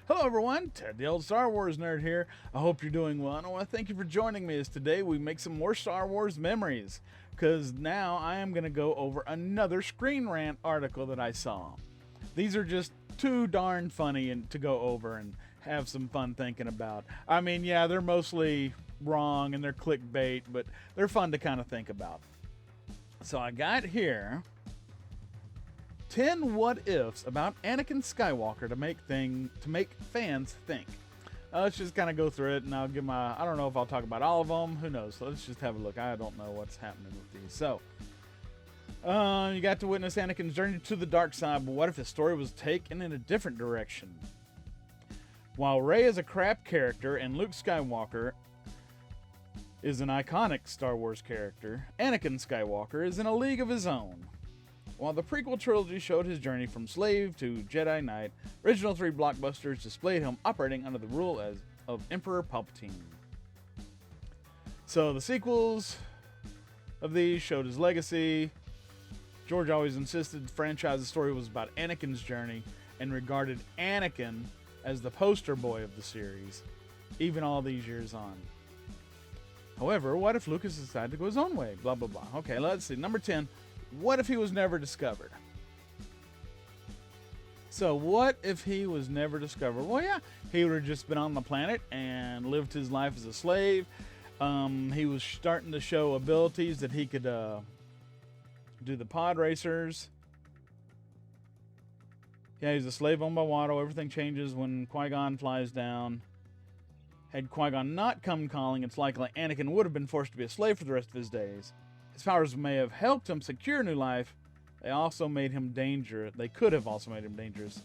Hello everyone, Ted the Old Star Wars Nerd here. I hope you're doing well, and I want to thank you for joining me as today we make some more Star Wars memories. Because now I am going to go over another Screenrant article that I saw. These are just too darn funny and to go over and have some fun thinking about. I mean, yeah, they're mostly wrong and they're clickbait, but they're fun to kind of think about. So I got here 10 what ifs about Anakin Skywalker to make fans think. Let's just kind of go through it, and I'll give my. I don't know if I'll talk about all of them. Who knows? So let's just have a look. I don't know what's happening with these. So, you got to witness Anakin's journey to the dark side, but what if his story was taken in a different direction? While Rey is a crap character and Luke Skywalker is an iconic Star Wars character, Anakin Skywalker is in a league of his own. While the prequel trilogy showed his journey from slave to Jedi Knight, original 3 blockbusters displayed him operating under the rule of Emperor Palpatine. So the sequels of these showed his legacy. George always insisted the franchise's story was about Anakin's journey and regarded Anakin as the poster boy of the series, even all these years on. However, what if Lucas decided to go his own way? Blah, blah, blah. Okay, let's see. Number 10. What if he was never discovered? So what if he was never discovered? Well, yeah, he would have just been on the planet and lived his life as a slave. He was starting to show abilities that he could do the pod racers. Yeah, he's a slave owned by Watto. Everything changes when Qui Gon flies down. Had Qui Gon not come calling, it's likely Anakin would have been forced to be a slave for the rest of his days. His powers may have helped him secure a new life. They also made him dangerous. They could have also made him dangerous.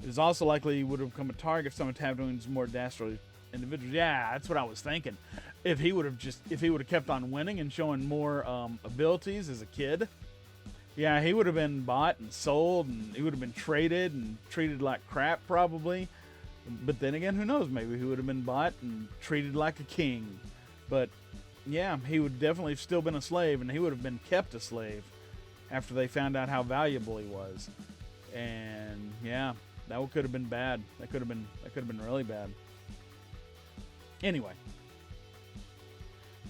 It is also likely he would have become a target if some attacked him as more dastardly individuals. Yeah, that's what I was thinking. If he would have kept on winning and showing more abilities as a kid, yeah, he would have been bought and sold, and he would have been traded and treated like crap probably. But then again, who knows? Maybe he would have been bought and treated like a king. But yeah, he would definitely have still been a slave, and he would have been kept a slave after they found out how valuable he was. And yeah, that could have been bad. That could have been really bad. Anyway,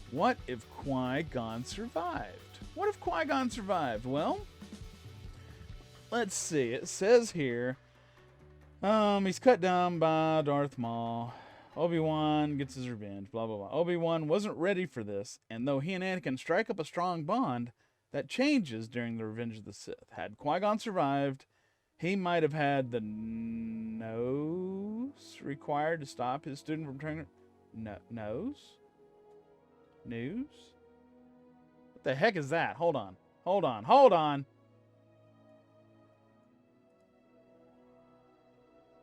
what if Qui-Gon survived? What if Qui-Gon survived? Well, let's see. It says here, he's cut down by Darth Maul. Obi-Wan gets his revenge, blah, blah, blah. Obi-Wan wasn't ready for this, and though he and Anakin strike up a strong bond, that changes during the Revenge of the Sith. Had Qui-Gon survived, he might have had the nose required to stop his student from turning... Nose? News? What the heck is that? Hold on.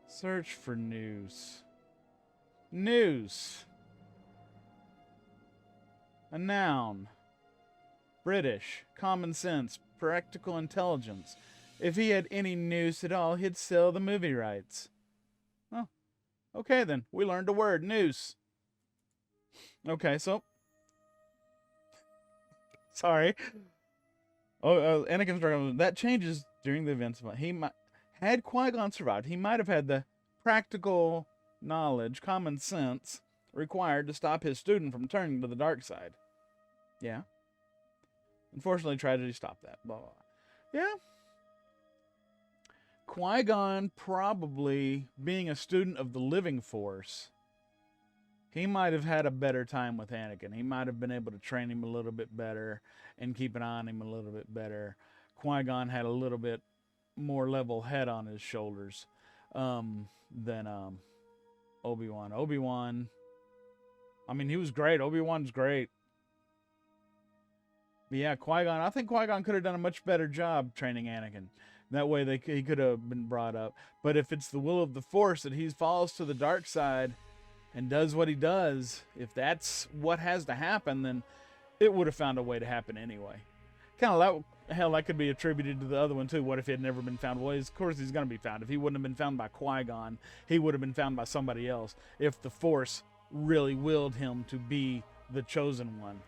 Search for news. News. A noun. British. Common sense. Practical intelligence. If he had any news at all, he'd sell the movie rights. Oh. Okay then. We learned a word. News. Okay, so. Sorry. Anakin's that changes during the events. Had Qui-Gon survived, he might have had the practical knowledge, common sense required to stop his student from turning to the dark side. Yeah. Unfortunately, tragedy stopped that. Blah, blah, blah. Yeah. Qui-Gon probably being a student of the living force, he might have had a better time with Anakin. He might have been able to train him a little bit better and keep an eye on him a little bit better. Qui-Gon had a little bit more level head on his shoulders than Obi-Wan. Obi-Wan, I mean, he was great. Obi-Wan's great. But yeah, Qui-Gon, I think Qui-Gon could have done a much better job training Anakin. That way he could have been brought up. But if it's the will of the Force that he falls to the dark side and does what he does, if that's what has to happen, then it would have found a way to happen anyway. Kind of like, hell, that could be attributed to the other one too. What if he had never been found? Well, of course he's going to be found. If he wouldn't have been found by Qui-Gon, he would have been found by somebody else. If the Force really willed him to be the chosen one,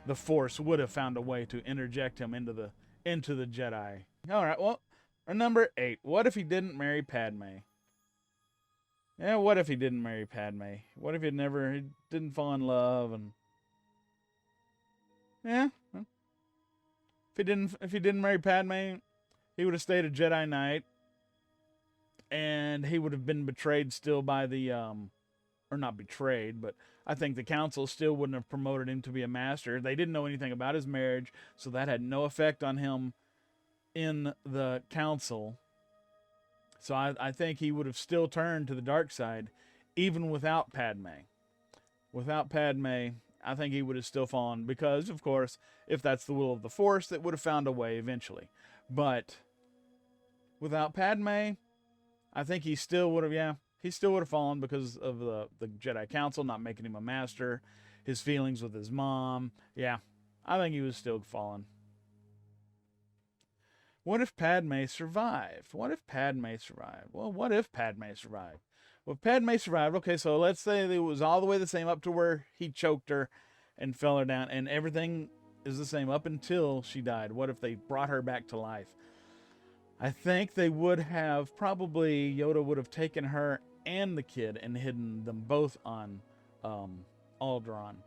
the Force would have found a way to interject him into the Jedi. All right, well, number 8. What if he didn't marry Padme? Yeah, what if he didn't marry Padme? What if he didn't fall in love and yeah, if he didn't marry Padme, he would have stayed a Jedi Knight, and he would have been betrayed still by the or not betrayed, but I think the council still wouldn't have promoted him to be a master. They didn't know anything about his marriage, so that had no effect on him in the council. So I think he would have still turned to the dark side, even without Padme. Without Padme, I think he would have still fallen because, of course, if that's the will of the Force, it would have found a way eventually. But without Padme, I think he still would have, he still would have fallen because of the Jedi Council not making him a master, his feelings with his mom. Yeah, I think he was still fallen. What if Padme survived? What if Padme survived? Well, what if Padme survived? Well, if Padme survived, okay, so let's say it was all the way the same up to where he choked her and fell her down, and everything is the same up until she died. What if they brought her back to life? I think they would have, probably Yoda would have taken her and the kid and hidden them both on Alderaan.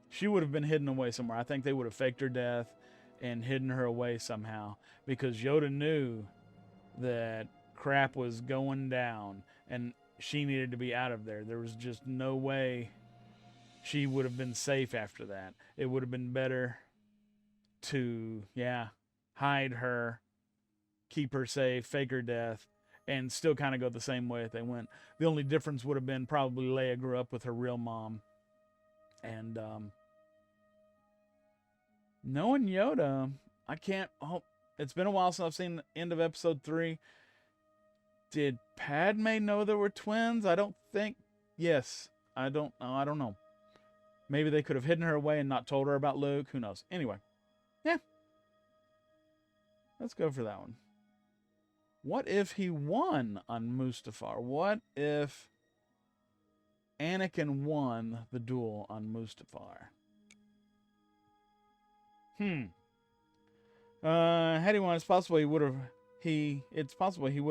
She would have been hidden away somewhere. I think they would have faked her death and hidden her away somehow, because Yoda knew that crap was going down and she needed to be out of there. There was just no way she would have been safe after that. It would have been better to, hide her, keep her safe, fake her death, and still kind of go the same way if they went. The only difference would have been probably Leia grew up with her real mom. And knowing Yoda, I can't. Oh, it's been a while since I've seen the end of episode 3. Did Padme know there were twins? I don't think. Yes. I don't know. I don't know. Maybe they could have hidden her away and not told her about Luke. Who knows? Anyway. Yeah. Let's go for that one. What if he won on Mustafar? What if Anakin won the duel on Mustafar? Had he won, it's possible he would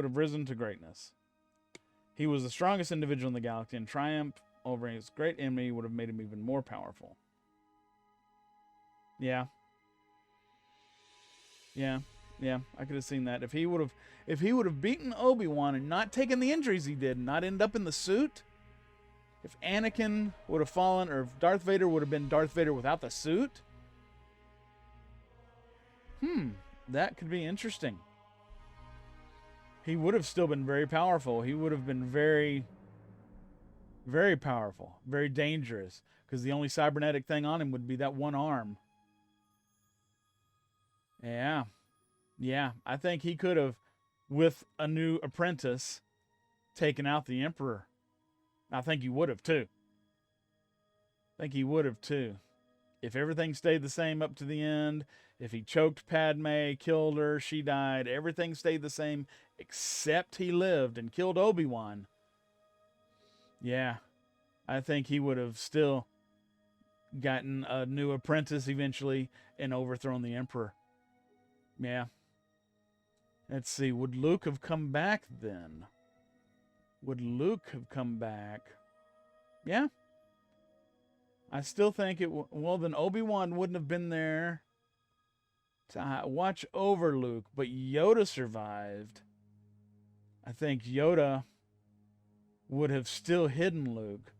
have risen to greatness. He was the strongest individual in the galaxy, and triumph over his great enemy would have made him even more powerful. Yeah, I could have seen that. If he would have beaten Obi-Wan and not taken the injuries he did, and not end up in the suit, if Anakin would have fallen, or if Darth Vader would have been Darth Vader without the suit, that could be interesting. He would have still been very powerful. He would have been very, very powerful, very dangerous, because the only cybernetic thing on him would be that one arm. Yeah, I think he could have, with a new apprentice, taken out the Emperor. I think he would have too. If everything stayed the same up to the end, if he choked Padme, killed her, she died, everything stayed the same except he lived and killed Obi-Wan. Yeah, I think he would have still gotten a new apprentice eventually and overthrown the Emperor. Yeah. Let's see, would Luke have come back then? Yeah. I still think then Obi-Wan wouldn't have been there to watch over Luke, but Yoda survived. I think Yoda would have still hidden Luke.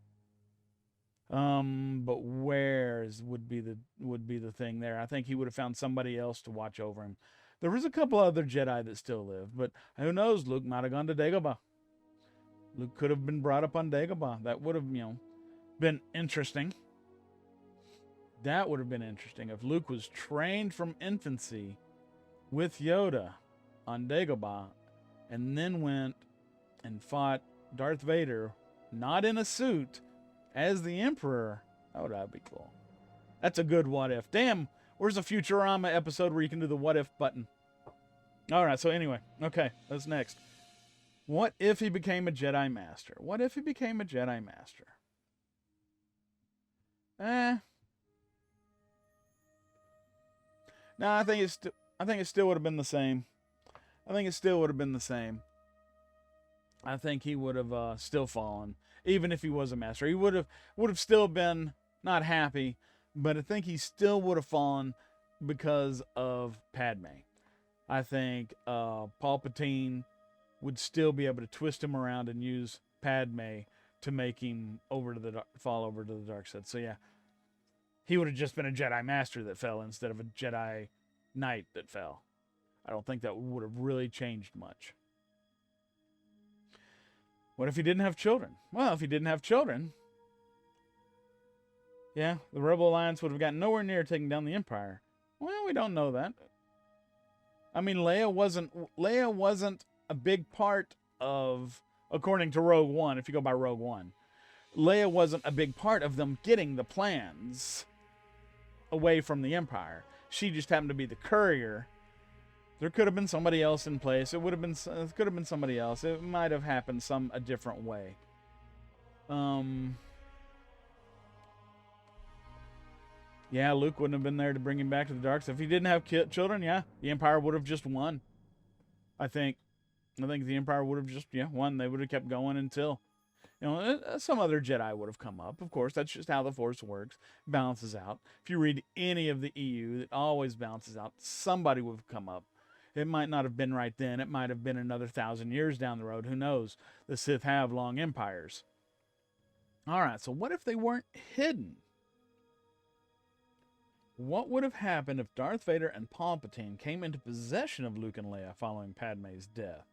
But where's would be the thing there. I think he would have found somebody else to watch over him. There was a couple other Jedi that still lived, but who knows? Luke might have gone to Dagobah. Luke could have been brought up on Dagobah. That would have, been interesting. That would have been interesting if Luke was trained from infancy with Yoda on Dagobah and then went and fought Darth Vader, not in a suit, as the Emperor. Oh, that'd be cool. That's a good what if. Damn, where's a Futurama episode where you can do the what if button? All right, so anyway, okay, that's next. What if he became a Jedi Master? No, I think it still would have been the same. I think he would have still fallen, even if he was a master. He would have still been not happy, but I think he still would have fallen because of Padme. I think Palpatine would still be able to twist him around and use Padme to make him fall over to the dark side. So yeah, he would have just been a Jedi Master that fell instead of a Jedi Knight that fell. I don't think that would have really changed much. What if he didn't have children? Well, if he didn't have children, yeah, the Rebel Alliance would have gotten nowhere near taking down the Empire. Well, we don't know that. I mean, Leia wasn't a big part of, according to Rogue One, if you go by Rogue One, Leia wasn't a big part of them getting the plans away from the Empire. She just happened to be the courier. There could have been somebody else in place. It could have been somebody else. It might have happened a different way. Yeah, Luke wouldn't have been there to bring him back to the dark side. If he didn't have children, yeah, the Empire would have just won. I think the Empire would have just won. They would have kept going until, some other Jedi would have come up. Of course, that's just how the Force works. Balances out. If you read any of the EU, it always balances out. Somebody would have come up. It might not have been right then. It might have been another 1,000 years down the road. Who knows? The Sith have long empires. All right, so what if they weren't hidden? What would have happened if Darth Vader and Palpatine came into possession of Luke and Leia following Padme's death?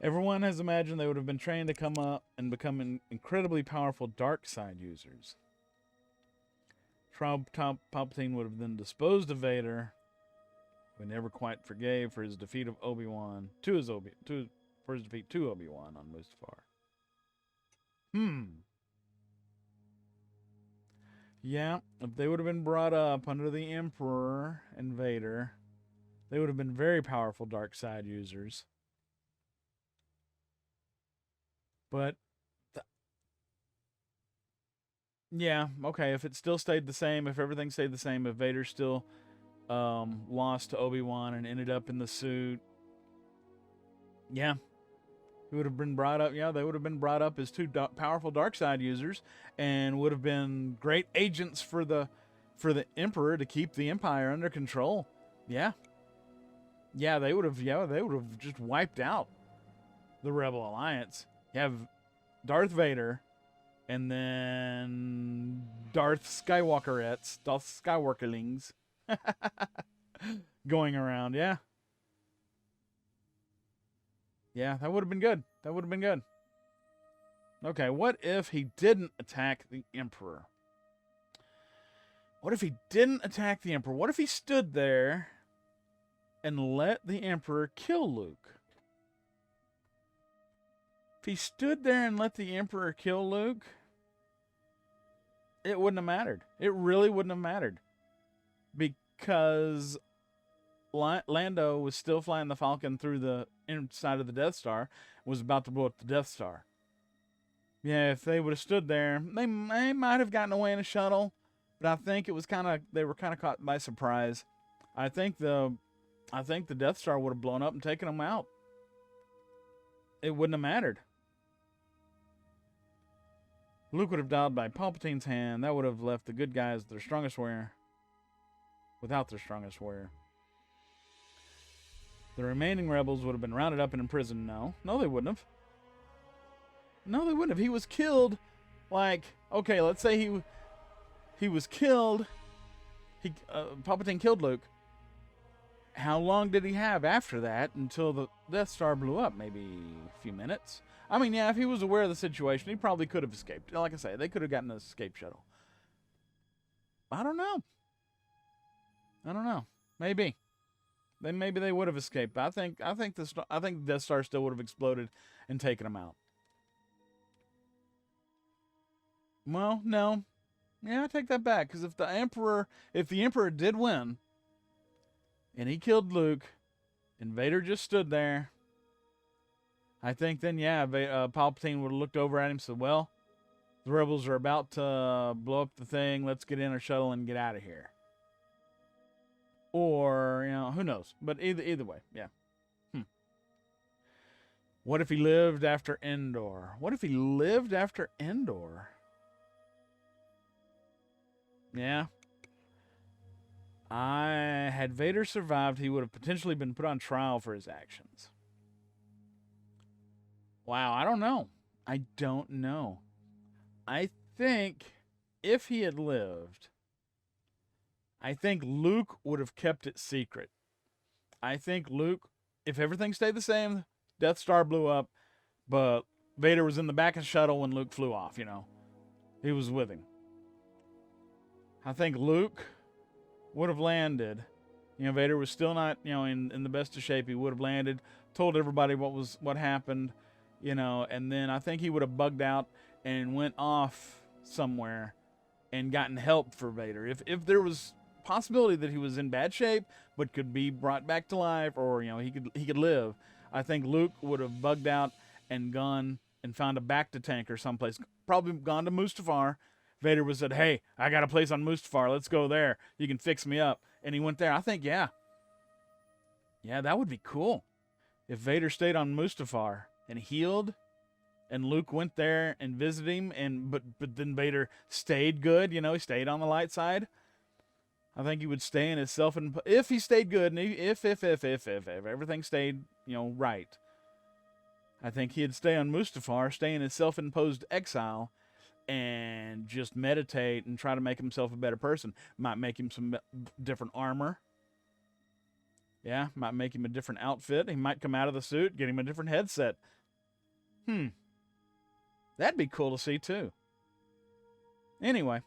Everyone has imagined they would have been trained to come up and become incredibly powerful dark side users. Palpatine would have then disposed of Vader, who never quite forgave for his defeat of Obi-Wan, for his defeat to Obi-Wan on Mustafar. Yeah, if they would have been brought up under the Emperor and Vader, they would have been very powerful dark side users. But, yeah, okay, if it still stayed the same, if everything stayed the same, if Vader still lost to Obi-Wan and ended up in the suit, yeah, he would have been brought up. Yeah, they would have been brought up as two powerful dark side users, and would have been great agents for the Emperor to keep the Empire under control. Yeah, they would have. Yeah, they would have just wiped out the Rebel Alliance. You have Darth Vader, and then Darth Skywalkerlings going around. Yeah. Yeah, that would have been good. That would have been good. Okay, what if he didn't attack the Emperor? What if he didn't attack the Emperor? What if he stood there and let the Emperor kill Luke? If he stood there and let the Emperor kill Luke, it wouldn't have mattered. It really wouldn't have mattered. Because Lando was still flying the Falcon through the inside of the Death Star, was about to blow up the Death Star. Yeah, if they would have stood there, they might have gotten away in a shuttle, but I think it was they were kind of caught by surprise. I think the Death Star would have blown up and taken them out. It wouldn't have mattered. Luke would have died by Palpatine's hand. That would have left the good guys their strongest warrior without their strongest warrior. The remaining rebels would have been rounded up and imprisoned. No, they wouldn't have. No, they wouldn't have. He was killed. Okay, let's say he was killed. Palpatine killed Luke. How long did he have after that until the Death Star blew up? Maybe a few minutes. I mean, yeah, if he was aware of the situation, he probably could have escaped. Like I say, they could have gotten an escape shuttle. I don't know. Maybe. Maybe they would have escaped. But I think the Death Star still would have exploded and taken them out. Well, no. Yeah, I take that back, because if the Emperor did win, and he killed Luke, and Vader just stood there, I think then, yeah, Palpatine would have looked over at him and said, well, the rebels are about to blow up the thing. Let's get in our shuttle and get out of here. Or, who knows? But either way, yeah. What if he lived after Endor? What if he lived after Endor? Yeah. Had Vader survived, he would have potentially been put on trial for his actions. Wow, I don't know. I don't know. I think if he had lived, I think Luke would have kept it secret. I think Luke, if everything stayed the same, Death Star blew up, but Vader was in the back of the shuttle when Luke flew off, you know. He was with him. I think Luke would have landed. You know, Vader was still not, you know, in the best of shape. He would have landed, told everybody what happened, you know, and then I think he would have bugged out and went off somewhere and gotten help for Vader. If there was possibility that he was in bad shape but could be brought back to life, or, you know, he could live, I think Luke would have bugged out and gone and found a bacta tank or someplace, probably gone to Mustafar. Vader was said, "Hey, I got a place on Mustafar. Let's go there. You can fix me up." And he went there. I think, yeah, that would be cool if Vader stayed on Mustafar and healed, and Luke went there and visited him, and but then Vader stayed good. You know, he stayed on the light side. I think he would stay in his if he stayed good, and if everything stayed, you know, right. I think he'd stay on Mustafar, stay in his self-imposed exile, and just meditate and try to make himself a better person. Might make him some different armor. Yeah, might make him a different outfit. He might come out of the suit, get him a different headset. That'd be cool to see too. Anyway,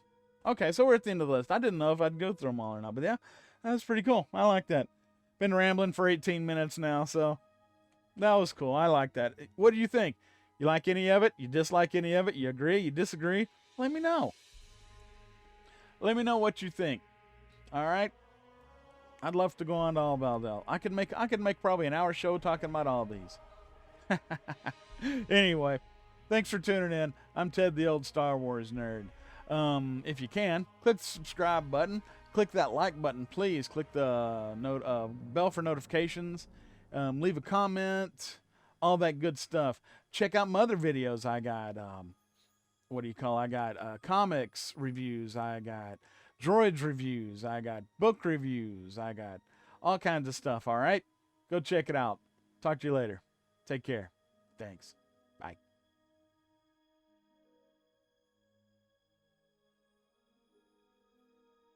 okay, so we're at the end of the list. I didn't know if I'd go through them all or not, but yeah, that's pretty cool. I like that. Been rambling for 18 minutes now, so that was cool. I like that. What do you think? You like any of it? You dislike any of it? You agree? You disagree? Let me know. Let me know what you think. All right? I'd love to go on to all about that. I could make probably an hour show talking about all these. Anyway, thanks for tuning in. I'm Ted, the old Star Wars nerd. If you can, click the subscribe button. Click that like button, please. Click the bell for notifications. Leave a comment. All that good stuff. Check out my other videos. I got, I got comics reviews. I got droids reviews. I got book reviews. I got all kinds of stuff, all right? Go check it out. Talk to you later. Take care. Thanks.